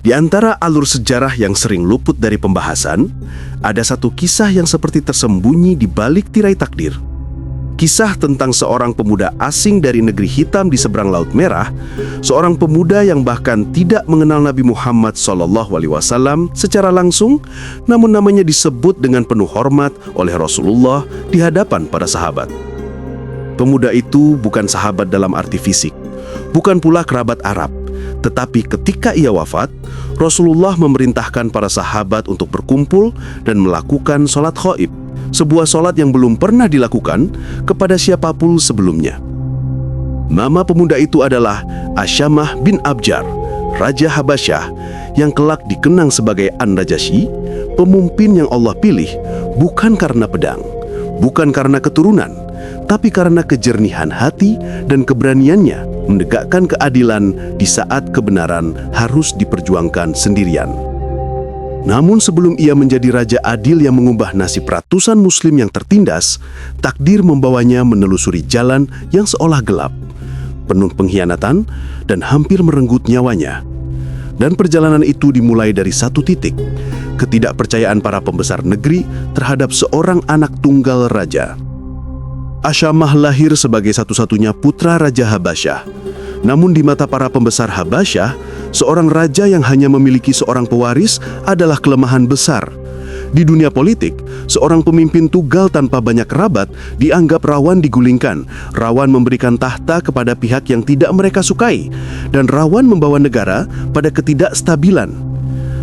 Di antara alur sejarah yang sering luput dari pembahasan, ada satu kisah yang seperti tersembunyi di balik tirai takdir. Kisah tentang seorang pemuda asing dari negeri hitam di seberang Laut Merah, seorang pemuda yang bahkan tidak mengenal Nabi Muhammad SAW secara langsung, namun namanya disebut dengan penuh hormat oleh Rasulullah di hadapan para sahabat. Pemuda itu bukan sahabat dalam arti fisik, bukan pula kerabat Arab, tetapi ketika ia wafat, Rasulullah memerintahkan para sahabat untuk berkumpul dan melakukan sholat ghaib, sebuah sholat yang belum pernah dilakukan kepada siapapun sebelumnya. Nama pemuda itu adalah Asyamah bin Abjar, Raja Habasyah, yang kelak dikenang sebagai An-Najasyi, pemimpin yang Allah pilih bukan karena pedang, bukan karena keturunan, tapi karena kejernihan hati dan keberaniannya menegakkan keadilan di saat kebenaran harus diperjuangkan sendirian. Namun sebelum ia menjadi raja adil yang mengubah nasib ratusan muslim yang tertindas, takdir membawanya menelusuri jalan yang seolah gelap, penuh pengkhianatan dan hampir merenggut nyawanya. Dan perjalanan itu dimulai dari satu titik, ketidakpercayaan para pembesar negeri terhadap seorang anak tunggal raja. Asyamah lahir sebagai satu-satunya putra Raja Habasyah. Namun di mata para pembesar Habasyah, seorang raja yang hanya memiliki seorang pewaris adalah kelemahan besar. Di dunia politik, seorang pemimpin tunggal tanpa banyak kerabat dianggap rawan digulingkan, rawan memberikan tahta kepada pihak yang tidak mereka sukai, dan rawan membawa negara pada ketidakstabilan.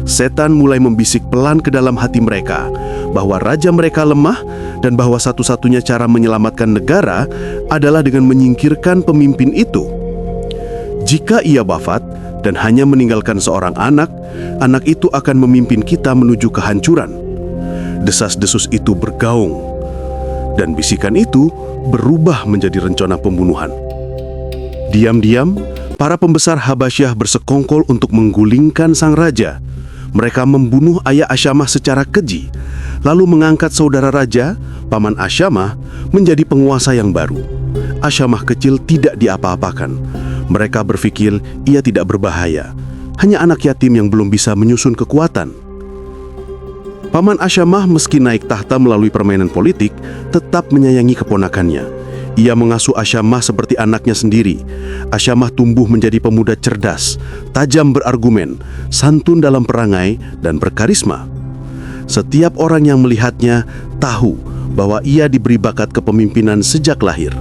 Setan mulai membisik pelan ke dalam hati mereka bahwa raja mereka lemah dan bahwa satu-satunya cara menyelamatkan negara adalah dengan menyingkirkan pemimpin itu. Jika ia wafat dan hanya meninggalkan seorang anak, anak itu akan memimpin kita menuju kehancuran. Desas-desus itu bergaung, dan bisikan itu berubah menjadi rencana pembunuhan. Diam-diam, para pembesar Habasyah bersekongkol untuk menggulingkan sang raja. Mereka membunuh ayah Asyamah secara keji, lalu mengangkat saudara raja, paman Asyamah, menjadi penguasa yang baru. Asyamah kecil tidak diapa-apakan. Mereka berpikir ia tidak berbahaya, hanya anak yatim yang belum bisa menyusun kekuatan. Paman Asyamah meski naik tahta melalui permainan politik, tetap menyayangi keponakannya. Ia mengasuh Asyamah seperti anaknya sendiri. Asyamah tumbuh menjadi pemuda cerdas, tajam berargumen, santun dalam perangai, dan berkarisma. Setiap orang yang melihatnya tahu bahwa ia diberi bakat kepemimpinan sejak lahir.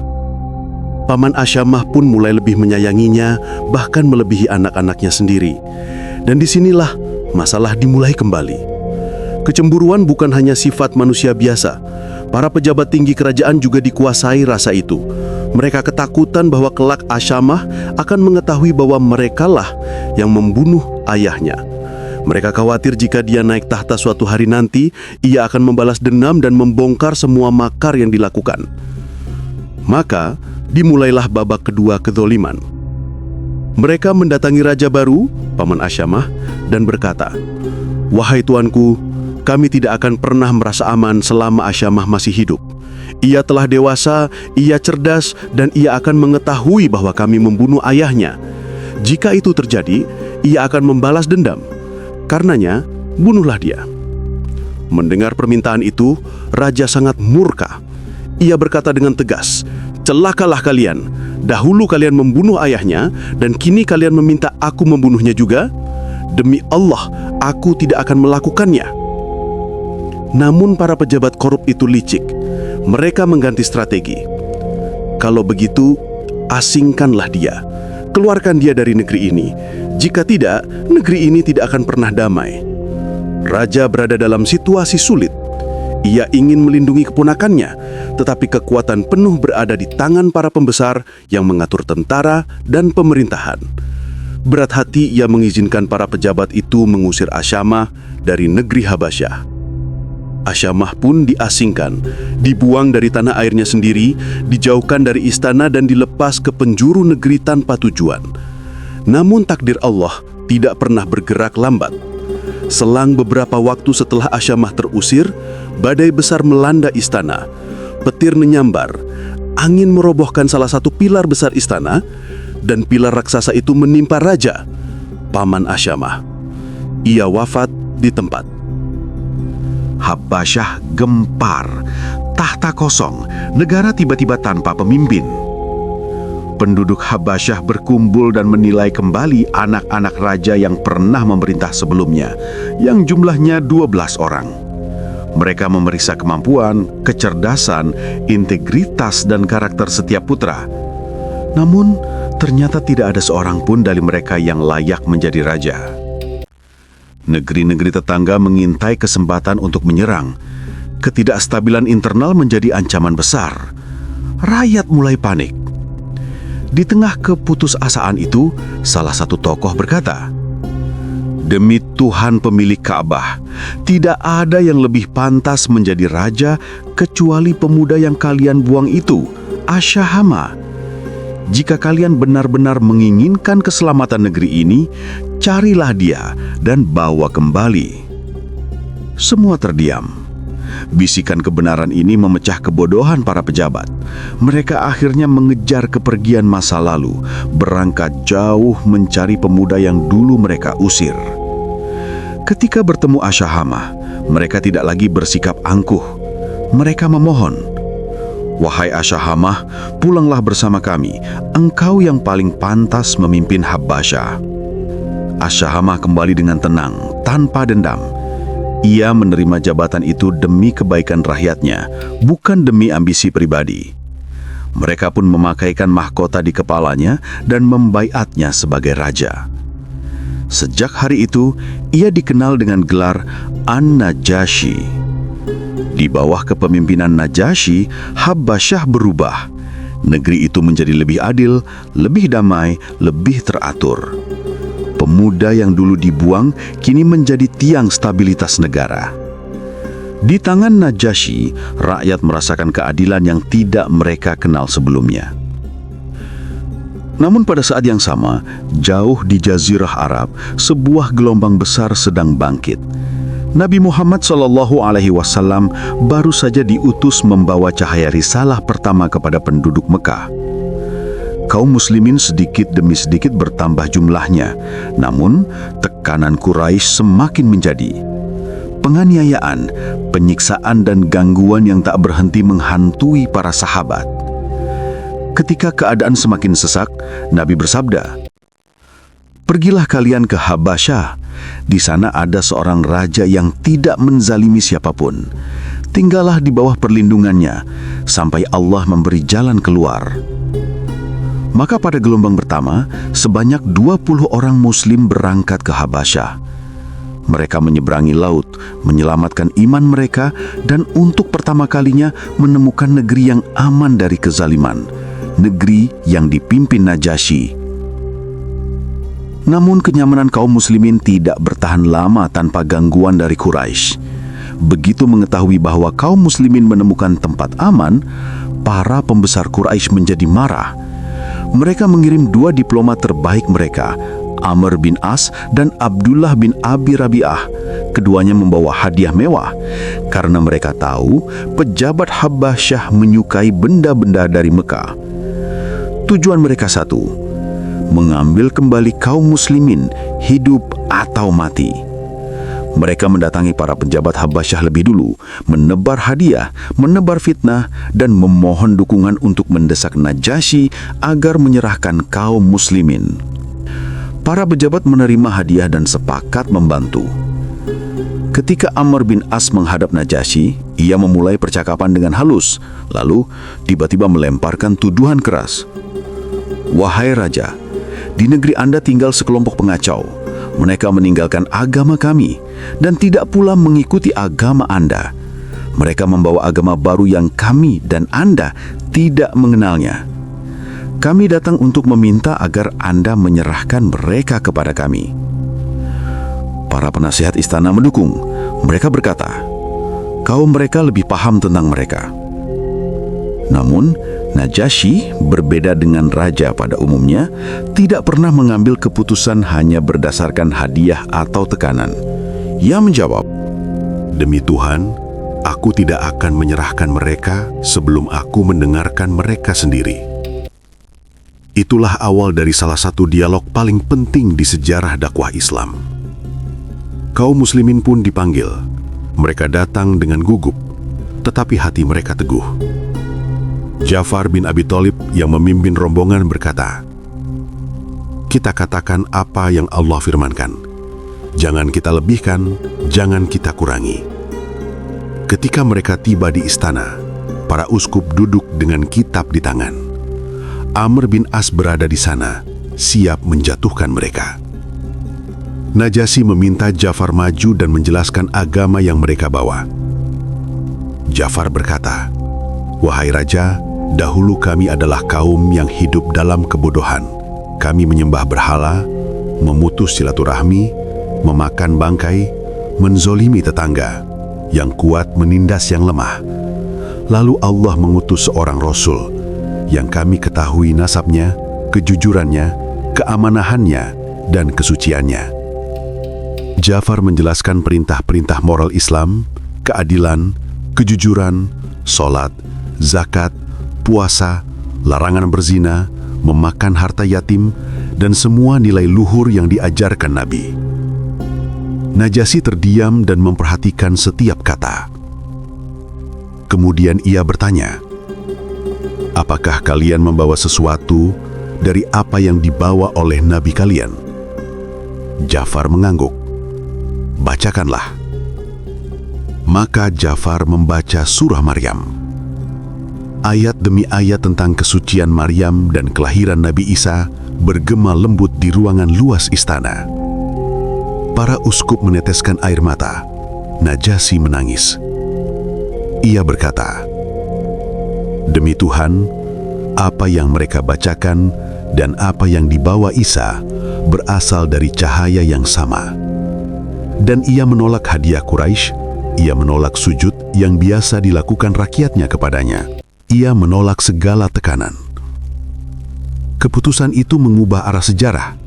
Paman Asyamah pun mulai lebih menyayanginya, bahkan melebihi anak-anaknya sendiri. Dan disinilah masalah dimulai kembali. Kecemburuan bukan hanya sifat manusia biasa. Para pejabat tinggi kerajaan juga dikuasai rasa itu. Mereka ketakutan bahwa kelak Asyamah akan mengetahui bahwa merekalah yang membunuh ayahnya. Mereka khawatir jika dia naik tahta suatu hari nanti, ia akan membalas dendam dan membongkar semua makar yang dilakukan. Maka, dimulailah babak kedua kezoliman. Mereka mendatangi raja baru, paman Asyamah, dan berkata, "Wahai tuanku, kami tidak akan pernah merasa aman selama Asyamah masih hidup. Ia telah dewasa, ia cerdas, dan ia akan mengetahui bahwa kami membunuh ayahnya. Jika itu terjadi, ia akan membalas dendam. Karenanya, bunuhlah dia." Mendengar permintaan itu, raja sangat murka. Ia berkata dengan tegas, "Celakalah kalian. Dahulu kalian membunuh ayahnya, dan kini kalian meminta aku membunuhnya juga? Demi Allah, aku tidak akan melakukannya." Namun para pejabat korup itu licik. Mereka mengganti strategi. "Kalau begitu, asingkanlah dia. Keluarkan dia dari negeri ini. Jika tidak, negeri ini tidak akan pernah damai." Raja berada dalam situasi sulit. Ia ingin melindungi keponakannya, tetapi kekuatan penuh berada di tangan para pembesar yang mengatur tentara dan pemerintahan. Berat hati ia mengizinkan para pejabat itu mengusir Asyamah dari negeri Habasyah. Asyamah pun diasingkan, dibuang dari tanah airnya sendiri, dijauhkan dari istana dan dilepas ke penjuru negeri tanpa tujuan. Namun takdir Allah tidak pernah bergerak lambat. Selang beberapa waktu setelah Asyamah terusir, badai besar melanda istana. Petir menyambar, angin merobohkan salah satu pilar besar istana, dan pilar raksasa itu menimpa raja, paman Asyamah. Ia wafat di tempat. Habasyah gempar. Tahta kosong, negara tiba-tiba tanpa pemimpin. Penduduk Habasyah berkumpul dan menilai kembali anak-anak raja yang pernah memerintah sebelumnya, yang jumlahnya 12 orang. Mereka memeriksa kemampuan, kecerdasan, integritas, dan karakter setiap putra. Namun, ternyata tidak ada seorang pun dari mereka yang layak menjadi raja. Negeri-negeri tetangga mengintai kesempatan untuk menyerang. Ketidakstabilan internal menjadi ancaman besar. Rakyat mulai panik. Di tengah keputusasaan itu, salah satu tokoh berkata, "Demi Tuhan pemilik Ka'bah, tidak ada yang lebih pantas menjadi raja kecuali pemuda yang kalian buang itu, Asyahama. Jika kalian benar-benar menginginkan keselamatan negeri ini, carilah dia dan bawa kembali." Semua terdiam. Bisikan kebenaran ini memecah kebodohan para pejabat. Mereka akhirnya mengejar kepergian masa lalu, berangkat jauh mencari pemuda yang dulu mereka usir. Ketika bertemu Asyahama, mereka tidak lagi bersikap angkuh. Mereka memohon, "Wahai Asyahama, pulanglah bersama kami. Engkau yang paling pantas memimpin Habasyah." Asyahama kembali dengan tenang, tanpa dendam. Ia menerima jabatan itu demi kebaikan rakyatnya, bukan demi ambisi pribadi. Mereka pun memakaikan mahkota di kepalanya dan membaiatnya sebagai raja. Sejak hari itu, ia dikenal dengan gelar An-Najasyi. Di bawah kepemimpinan Najasyi, Habasyah berubah. Negeri itu menjadi lebih adil, lebih damai, lebih teratur. Pemuda yang dulu dibuang kini menjadi tiang stabilitas negara. Di tangan Najasyi, rakyat merasakan keadilan yang tidak mereka kenal sebelumnya. Namun pada saat yang sama, jauh di Jazirah Arab, sebuah gelombang besar sedang bangkit. Nabi Muhammad SAW baru saja diutus membawa cahaya risalah pertama kepada penduduk Mekah. Kaum muslimin sedikit demi sedikit bertambah jumlahnya, namun tekanan Quraisy semakin menjadi. Penganiayaan, penyiksaan dan gangguan yang tak berhenti menghantui para sahabat. Ketika keadaan semakin sesak, Nabi bersabda, "Pergilah kalian ke Habasyah. Di sana ada seorang raja yang tidak menzalimi siapapun. Tinggallah di bawah perlindungannya sampai Allah memberi jalan keluar." Maka pada gelombang pertama, sebanyak 20 orang muslim berangkat ke Habasyah. Mereka menyeberangi laut, menyelamatkan iman mereka, dan untuk pertama kalinya menemukan negeri yang aman dari kezaliman, negeri yang dipimpin Najasyi. Namun kenyamanan kaum muslimin tidak bertahan lama tanpa gangguan dari Quraisy. Begitu mengetahui bahwa kaum muslimin menemukan tempat aman, para pembesar Quraisy menjadi marah. Mereka mengirim 2 diplomat terbaik mereka, Amr bin As dan Abdullah bin Abi Rabi'ah. Keduanya membawa hadiah mewah karena mereka tahu pejabat Habasyah menyukai benda-benda dari Mekah. Tujuan mereka satu, mengambil kembali kaum muslimin, hidup atau mati. Mereka mendatangi para pejabat Habasyah lebih dulu, menebar hadiah, menebar fitnah, dan memohon dukungan untuk mendesak Najasyi agar menyerahkan kaum muslimin. Para pejabat menerima hadiah dan sepakat membantu. Ketika Amr bin As menghadap Najasyi, ia memulai percakapan dengan halus, lalu tiba-tiba melemparkan tuduhan keras. "Wahai Raja, di negeri Anda tinggal sekelompok pengacau. Mereka meninggalkan agama kami dan tidak pula mengikuti agama Anda. Mereka membawa agama baru yang kami dan Anda tidak mengenalnya. Kami datang untuk meminta agar Anda menyerahkan mereka kepada kami." Para penasihat istana mendukung. Mereka berkata, kaum mereka lebih paham tentang mereka. Namun, Najasyi berbeda dengan raja pada umumnya, tidak pernah mengambil keputusan hanya berdasarkan hadiah atau tekanan. Ia menjawab, "Demi Tuhan, aku tidak akan menyerahkan mereka sebelum aku mendengarkan mereka sendiri." Itulah awal dari salah satu dialog paling penting di sejarah dakwah Islam. Kaum muslimin pun dipanggil. Mereka datang dengan gugup, tetapi hati mereka teguh. Ja'far bin Abi Thalib yang memimpin rombongan berkata, "Kita katakan apa yang Allah firmankan. Jangan kita lebihkan, jangan kita kurangi." Ketika mereka tiba di istana, para uskup duduk dengan kitab di tangan. Amr bin As berada di sana, siap menjatuhkan mereka. Najasyi meminta Ja'far maju dan menjelaskan agama yang mereka bawa. Ja'far berkata, "Wahai Raja, dahulu kami adalah kaum yang hidup dalam kebodohan. Kami menyembah berhala, memutus silaturahmi, memakan bangkai, menzolimi tetangga, yang kuat menindas yang lemah. Lalu Allah mengutus seorang Rasul, yang kami ketahui nasabnya, kejujurannya, keamanahannya, dan kesuciannya." Ja'far menjelaskan perintah-perintah moral Islam, keadilan, kejujuran, sholat, zakat, puasa, larangan berzina, memakan harta yatim, dan semua nilai luhur yang diajarkan Nabi. Najasyi terdiam dan memperhatikan setiap kata. Kemudian ia bertanya, "Apakah kalian membawa sesuatu dari apa yang dibawa oleh Nabi kalian?" Ja'far mengangguk. "Bacakanlah." Maka Ja'far membaca surah Maryam. Ayat demi ayat tentang kesucian Maryam dan kelahiran Nabi Isa bergema lembut di ruangan luas istana. Para uskup meneteskan air mata. Najasyi menangis. Ia berkata, "Demi Tuhan, apa yang mereka bacakan dan apa yang dibawa Isa berasal dari cahaya yang sama." Dan ia menolak hadiah Quraisy, ia menolak sujud yang biasa dilakukan rakyatnya kepadanya. Ia menolak segala tekanan. Keputusan itu mengubah arah sejarah.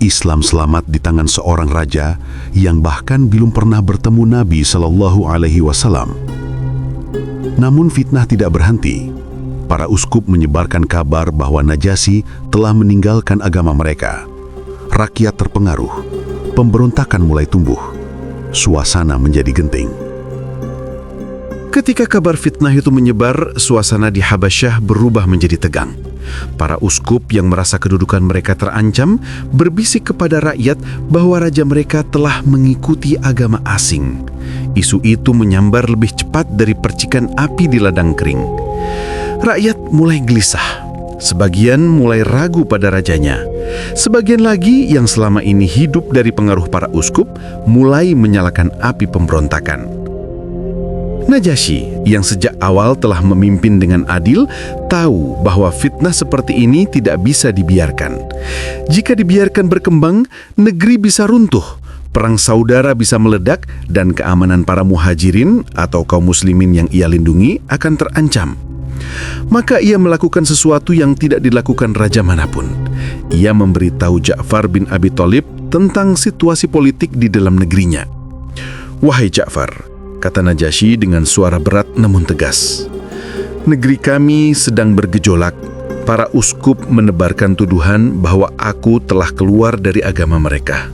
Islam selamat di tangan seorang raja yang bahkan belum pernah bertemu Nabi Shallallahu Alaihi Wasallam. Namun fitnah tidak berhenti. Para uskup menyebarkan kabar bahwa Najasyi telah meninggalkan agama mereka. Rakyat terpengaruh. Pemberontakan mulai tumbuh. Suasana menjadi genting. Ketika kabar fitnah itu menyebar, suasana di Habasyah berubah menjadi tegang. Para uskup yang merasa kedudukan mereka terancam berbisik kepada rakyat bahwa raja mereka telah mengikuti agama asing. Isu itu menyambar lebih cepat dari percikan api di ladang kering. Rakyat mulai gelisah. Sebagian mulai ragu pada rajanya. Sebagian lagi yang selama ini hidup dari pengaruh para uskup mulai menyalakan api pemberontakan. Najasyi yang sejak awal telah memimpin dengan adil tahu bahwa fitnah seperti ini tidak bisa dibiarkan. Jika dibiarkan berkembang, negeri bisa runtuh, perang saudara bisa meledak, dan keamanan para muhajirin atau kaum muslimin yang ia lindungi akan terancam. Maka ia melakukan sesuatu yang tidak dilakukan raja manapun. Ia memberitahu Ja'far bin Abi Thalib tentang situasi politik di dalam negerinya. "Wahai Ja'far," kata Najasyi dengan suara berat namun tegas, "negeri kami sedang bergejolak. Para uskup menebarkan tuduhan bahwa aku telah keluar dari agama mereka.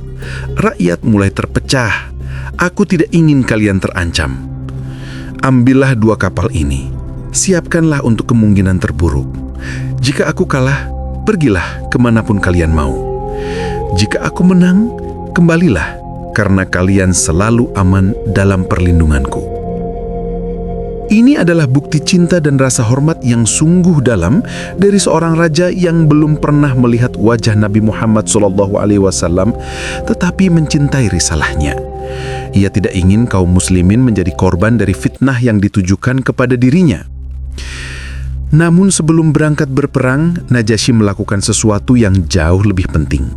Rakyat mulai terpecah. Aku tidak ingin kalian terancam. Ambillah 2 kapal ini. Siapkanlah untuk kemungkinan terburuk. Jika aku kalah, pergilah kemanapun kalian mau. Jika aku menang, kembalilah, karena kalian selalu aman dalam perlindunganku." Ini adalah bukti cinta dan rasa hormat yang sungguh dalam dari seorang raja yang belum pernah melihat wajah Nabi Muhammad SAW, tetapi mencintai risalahnya. Ia tidak ingin kaum muslimin menjadi korban dari fitnah yang ditujukan kepada dirinya. Namun sebelum berangkat berperang, Najasyi melakukan sesuatu yang jauh lebih penting.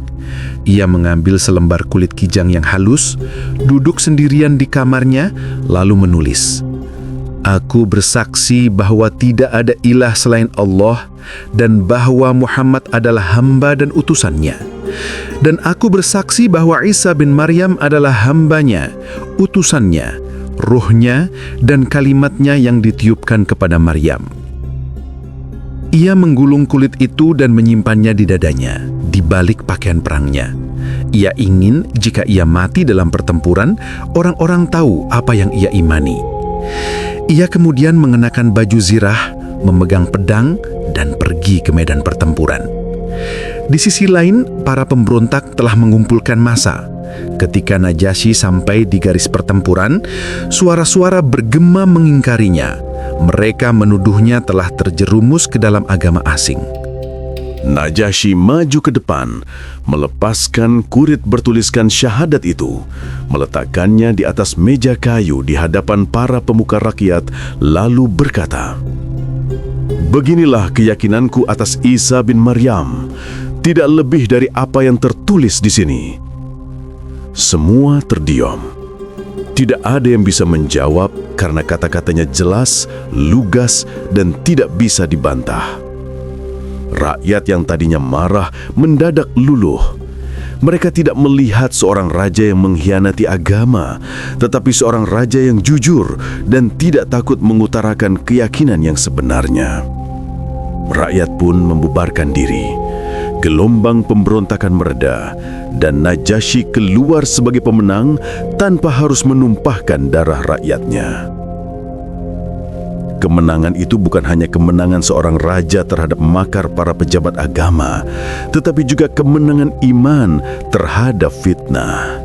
Ia mengambil selembar kulit kijang yang halus, duduk sendirian di kamarnya, lalu menulis, "Aku bersaksi bahwa tidak ada ilah selain Allah dan bahwa Muhammad adalah hamba dan utusannya. Dan aku bersaksi bahwa Isa bin Maryam adalah hambanya, utusannya, ruhnya, dan kalimatnya yang ditiupkan kepada Maryam." Ia menggulung kulit itu dan menyimpannya di dadanya, di balik pakaian perangnya. Ia ingin jika ia mati dalam pertempuran, orang-orang tahu apa yang ia imani. Ia kemudian mengenakan baju zirah, memegang pedang, dan pergi ke medan pertempuran. Di sisi lain, para pemberontak telah mengumpulkan massa. Ketika Najasyi sampai di garis pertempuran, suara-suara bergema mengingkarinya. Mereka menuduhnya telah terjerumus ke dalam agama asing. Najasyi maju ke depan, melepaskan kurit bertuliskan syahadat itu, meletakkannya di atas meja kayu di hadapan para pemuka rakyat, lalu berkata, "Beginilah keyakinanku atas Isa bin Maryam, tidak lebih dari apa yang tertulis di sini." Semua terdiam. Tidak ada yang bisa menjawab karena kata-katanya jelas, lugas, dan tidak bisa dibantah. Rakyat yang tadinya marah mendadak luluh. Mereka tidak melihat seorang raja yang mengkhianati agama, tetapi seorang raja yang jujur dan tidak takut mengutarakan keyakinan yang sebenarnya. Rakyat pun membubarkan diri. Gelombang pemberontakan mereda, dan Najasyi keluar sebagai pemenang tanpa harus menumpahkan darah rakyatnya. Kemenangan itu bukan hanya kemenangan seorang raja terhadap makar para pejabat agama, tetapi juga kemenangan iman terhadap fitnah.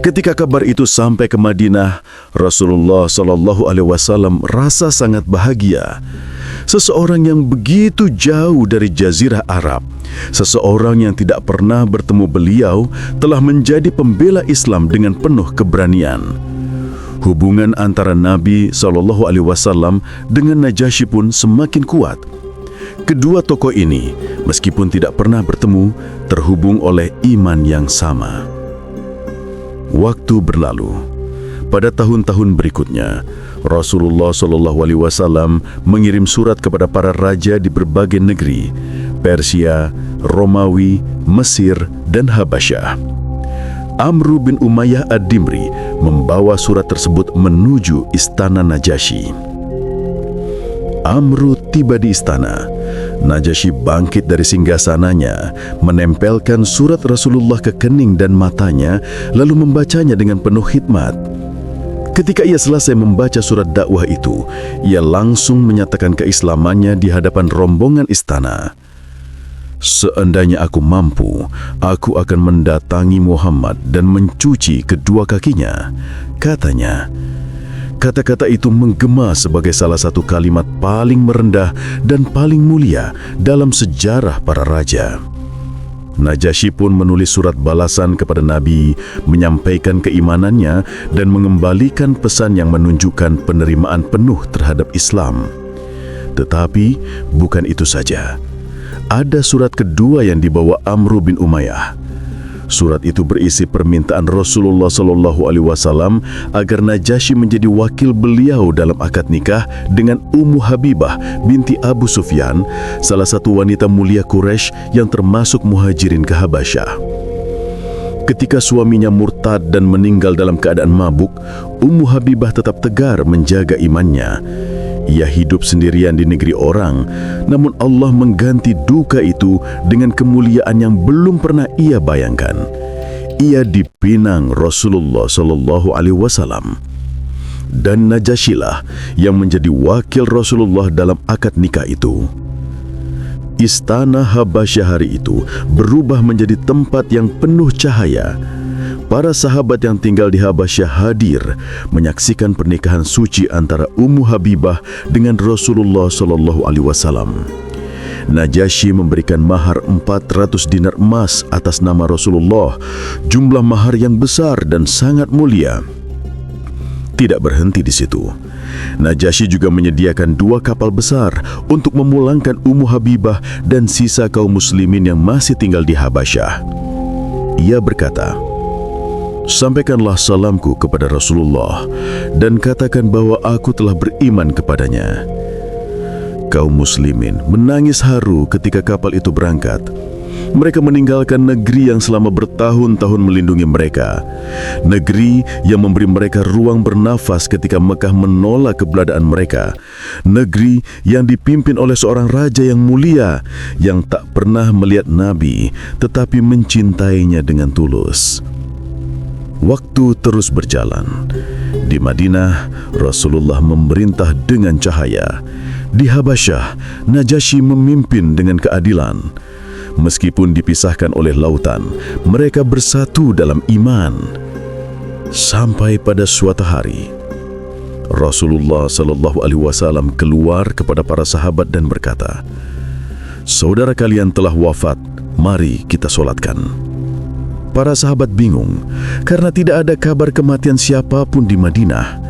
Ketika kabar itu sampai ke Madinah, Rasulullah SAW rasa sangat bahagia. Seseorang yang begitu jauh dari Jazirah Arab, seseorang yang tidak pernah bertemu beliau, telah menjadi pembela Islam dengan penuh keberanian. Hubungan antara Nabi SAW dengan Najasyi pun semakin kuat. Kedua tokoh ini, meskipun tidak pernah bertemu, terhubung oleh iman yang sama. Waktu berlalu. Pada tahun-tahun berikutnya, Rasulullah SAW mengirim surat kepada para raja di berbagai negeri, Persia, Romawi, Mesir, dan Habasyah. Amru bin Umayyah ad-Dimri membawa surat tersebut menuju istana Najasyi. Amru tiba di istana. Najasyi bangkit dari singgasananya, menempelkan surat Rasulullah ke kening dan matanya, lalu membacanya dengan penuh khidmat. Ketika ia selesai membaca surat dakwah itu, ia langsung menyatakan keislamannya di hadapan rombongan istana. "Seandainya aku mampu, aku akan mendatangi Muhammad dan mencuci kedua kakinya," katanya. Kata-kata itu menggema sebagai salah satu kalimat paling merendah dan paling mulia dalam sejarah para raja. Najasyi pun menulis surat balasan kepada Nabi, menyampaikan keimanannya dan mengembalikan pesan yang menunjukkan penerimaan penuh terhadap Islam. Tetapi bukan itu saja. Ada surat kedua yang dibawa Amru bin Umayyah. Surat itu berisi permintaan Rasulullah SAW agar Najasyi menjadi wakil beliau dalam akad nikah dengan Ummu Habibah binti Abu Sufyan, salah satu wanita mulia Quraisy yang termasuk muhajirin ke Habasyah. Ketika suaminya murtad dan meninggal dalam keadaan mabuk, Ummu Habibah tetap tegar menjaga imannya. Ia hidup sendirian di negeri orang, namun Allah mengganti duka itu dengan kemuliaan yang belum pernah ia bayangkan. Ia dipinang Rasulullah SAW. Dan Najasyilah yang menjadi wakil Rasulullah dalam akad nikah itu. Istana Habasyah hari itu berubah menjadi tempat yang penuh cahaya. Para sahabat yang tinggal di Habasyah hadir menyaksikan pernikahan suci antara Ummu Habibah dengan Rasulullah SAW. Najasyi memberikan mahar 400 dinar emas atas nama Rasulullah, jumlah mahar yang besar dan sangat mulia. Tidak berhenti di situ. Najasyi juga menyediakan 2 kapal besar untuk memulangkan Ummu Habibah dan sisa kaum muslimin yang masih tinggal di Habasyah. Ia berkata, "Sampaikanlah salamku kepada Rasulullah dan katakan bahwa aku telah beriman kepadanya." Kaum muslimin menangis haru ketika kapal itu berangkat. Mereka meninggalkan negeri yang selama bertahun-tahun melindungi mereka. Negeri yang memberi mereka ruang bernafas ketika Mekah menolak keberadaan mereka. Negeri yang dipimpin oleh seorang raja yang mulia, yang tak pernah melihat Nabi, tetapi mencintainya dengan tulus. Waktu terus berjalan. Di Madinah, Rasulullah memerintah dengan cahaya. Di Habasyah, Najasyi memimpin dengan keadilan. Meskipun dipisahkan oleh lautan, mereka bersatu dalam iman. Sampai pada suatu hari, Rasulullah SAW keluar kepada para sahabat dan berkata, "Saudara kalian telah wafat, mari kita solatkan." Para sahabat bingung karena tidak ada kabar kematian siapapun di Madinah.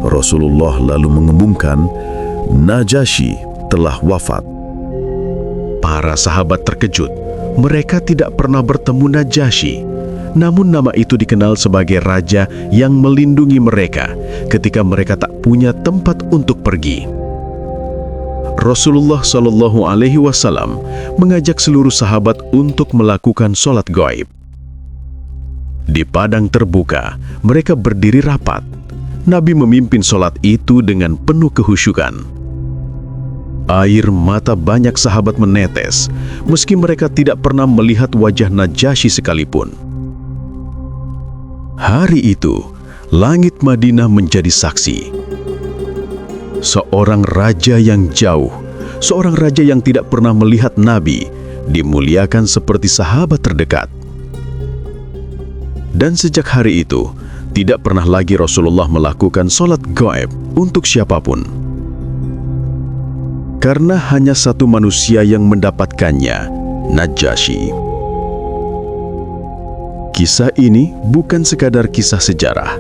Rasulullah lalu mengumumkan, Najasyi telah wafat. Para sahabat terkejut. Mereka tidak pernah bertemu Najasyi. Namun nama itu dikenal sebagai raja yang melindungi mereka ketika mereka tak punya tempat untuk pergi. Rasulullah SAW mengajak seluruh sahabat untuk melakukan sholat gaib. Di padang terbuka, mereka berdiri rapat. Nabi memimpin sholat itu dengan penuh kehusyukan. Air mata banyak sahabat menetes, meski mereka tidak pernah melihat wajah Najasyi sekalipun. Hari itu, langit Madinah menjadi saksi. Seorang raja yang jauh, seorang raja yang tidak pernah melihat Nabi, dimuliakan seperti sahabat terdekat. Dan sejak hari itu, tidak pernah lagi Rasulullah melakukan sholat gaib untuk siapapun. Karena hanya satu manusia yang mendapatkannya, Najasyi. Kisah ini bukan sekadar kisah sejarah.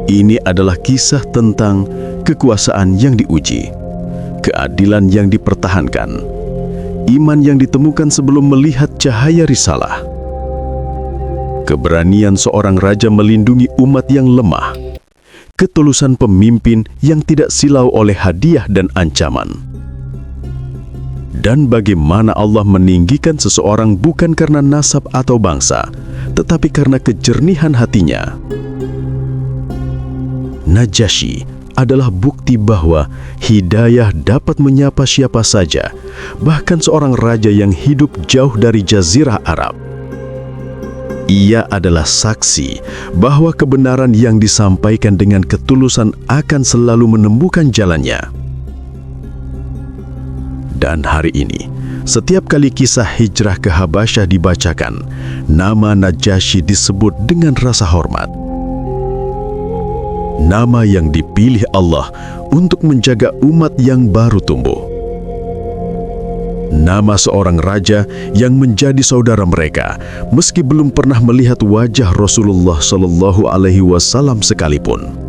Ini adalah kisah tentang kekuasaan yang diuji, keadilan yang dipertahankan, iman yang ditemukan sebelum melihat cahaya risalah, keberanian seorang raja melindungi umat yang lemah, ketulusan pemimpin yang tidak silau oleh hadiah dan ancaman. Dan bagaimana Allah meninggikan seseorang bukan karena nasab atau bangsa, tetapi karena kejernihan hatinya. Najasyi adalah bukti bahwa hidayah dapat menyapa siapa saja, bahkan seorang raja yang hidup jauh dari Jazirah Arab. Ia adalah saksi bahwa kebenaran yang disampaikan dengan ketulusan akan selalu menemukan jalannya. Dan hari ini, setiap kali kisah hijrah ke Habasyah dibacakan, nama Najasyi disebut dengan rasa hormat. Nama yang dipilih Allah untuk menjaga umat yang baru tumbuh. Nama seorang raja yang menjadi saudara mereka, meski belum pernah melihat wajah Rasulullah SAW sekalipun.